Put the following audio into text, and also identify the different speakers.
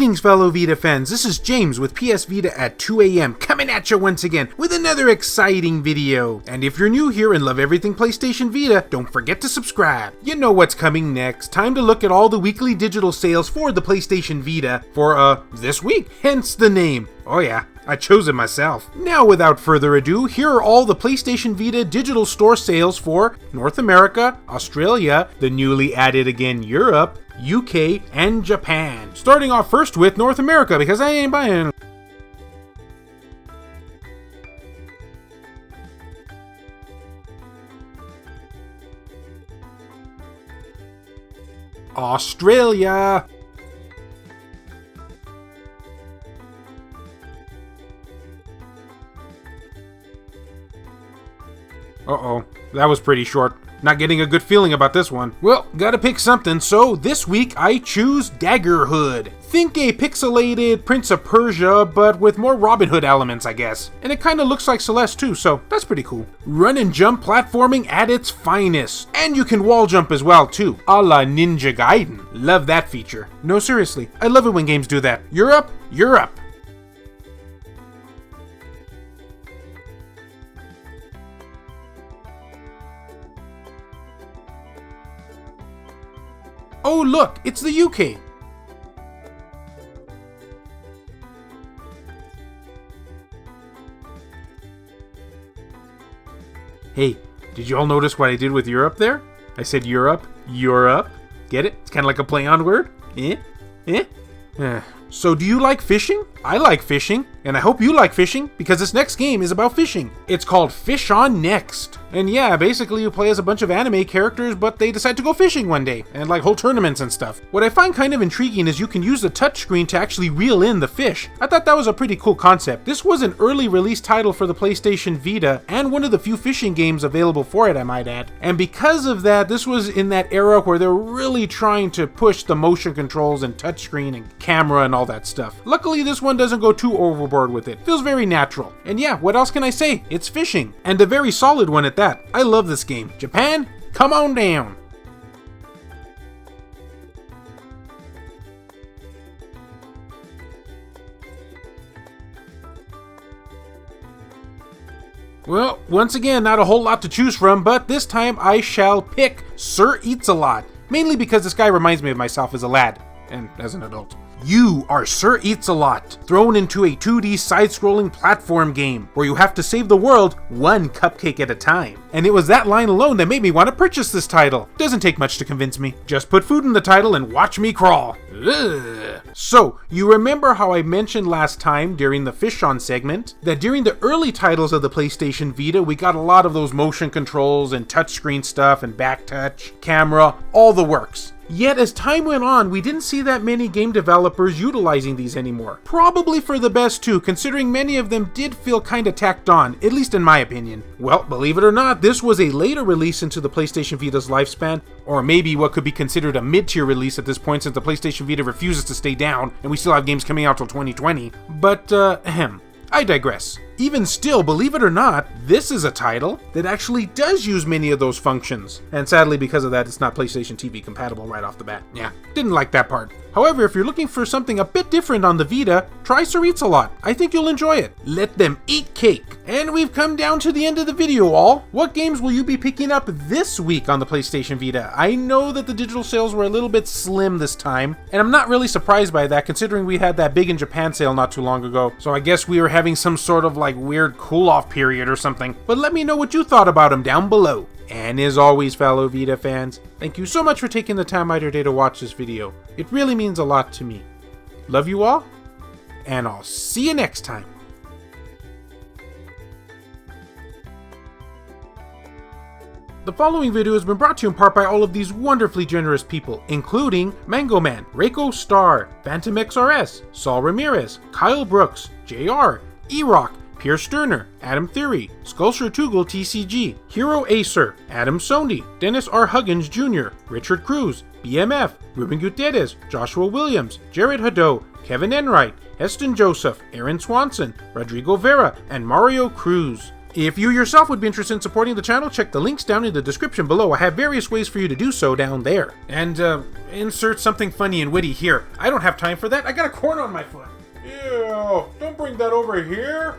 Speaker 1: Greetings, fellow Vita fans. This is James with PSVita at 2 AM, coming at you once again with another exciting video. And if you're new here and love everything PlayStation Vita, don't forget to subscribe. You know what's coming next. Time to look at all the weekly digital sales for the PlayStation Vita for, this week. Hence the name. Oh yeah, I chose it myself. Now, without further ado, here are all the PlayStation Vita digital store sales for North America, Australia, the newly added again Europe, UK, and Japan. Starting off first with North America, because I ain't buying. Australia. Uh-oh, that was pretty short. Not getting a good feeling about this one. Well, gotta pick something, so this week I choose Daggerhood. Think a pixelated Prince of Persia, but with more Robin Hood elements, I guess. And it kinda looks like Celeste too, so that's pretty cool. Run and jump platforming at its finest. And you can wall jump as well too, a la Ninja Gaiden. Love that feature. No, seriously, I love it when games do that. Europe, Europe. Oh look, it's the UK. Hey, did you all notice what I did with Europe there? I said Europe, Europe. Get it? It's kind of like a play on word. So do you like fishing? I like fishing, and I hope you like fishing, because this next game is about fishing. It's called Fish On Next. And yeah, basically you play as a bunch of anime characters, but they decide to go fishing one day, and like whole tournaments and stuff. What I find kind of intriguing is you can use the touchscreen to actually reel in the fish. I thought that was a pretty cool concept. This was an early release title for the PlayStation Vita, and one of the few fishing games available for it, I might add. And because of that, this was in that era where they're really trying to push the motion controls and touchscreen and camera and all that stuff. Luckily, this one doesn't go too overboard with it. Feels very natural. And yeah, what else can I say? It's fishing. And a very solid one at that. I love this game. Japan, come on down. Well, once again, not a whole lot to choose from, but this time I shall pick Sir Eats-A-Lot. Mainly because this guy reminds me of myself as a lad, and as an adult. You are Sir Eats-A-Lot, thrown into a 2D side-scrolling platform game where you have to save the world one cupcake at a time. And it was that line alone that made me want to purchase this title. Doesn't take much to convince me. Just put food in the title and watch me crawl. Ugh. So, you remember how I mentioned last time during the Fish On segment that during the early titles of the PlayStation Vita we got a lot of those motion controls and touchscreen stuff and back touch, camera, all the works. Yet as time went on, we didn't see that many game developers utilizing these anymore. Probably for the best too, considering many of them did feel kinda tacked on, at least in my opinion. Well, believe it or not, this was a later release into the PlayStation Vita's lifespan, or maybe what could be considered a mid-tier release at this point since the PlayStation Vita refuses to stay down, and we still have games coming out till 2020. But, I digress. Even still, believe it or not, this is a title that actually does use many of those functions. And sadly, because of that, it's not PlayStation TV compatible right off the bat. Yeah, didn't like that part. However, if you're looking for something a bit different on the Vita, try Sir Eats-A-Lot. I think you'll enjoy it. Let them eat cake. And we've come down to the end of the video, all. What games will you be picking up this week on the PlayStation Vita? I know that the digital sales were a little bit slim this time, and I'm not really surprised by that considering we had that big in Japan sale not too long ago. So I guess we were having some sort of like weird cool-off period or something. But let me know what you thought about them down below. And as always, fellow Vita fans, thank you so much for taking the time out of your day to watch this video. It really means a lot to me. Love you all, and I'll see you next time. The following video has been brought to you in part by all of these wonderfully generous people, including Mango Man, Reiko Star, Phantom XRS, Saul Ramirez, Kyle Brooks, JR, E-Rock, Pierre Sterner, Adam Theory, Sculpture Tugel TCG, Hero Acer, Adam Sony, Dennis R. Huggins Jr., Richard Cruz, BMF, Ruben Gutierrez, Joshua Williams, Jared Haddo, Kevin Enright, Heston Joseph, Aaron Swanson, Rodrigo Vera, and Mario Cruz. If you yourself would be interested in supporting the channel, check the links down in the description below. I have various ways for you to do so down there. And insert something funny and witty here. I don't have time for that. I got a corn on my foot. Ew, don't bring that over here.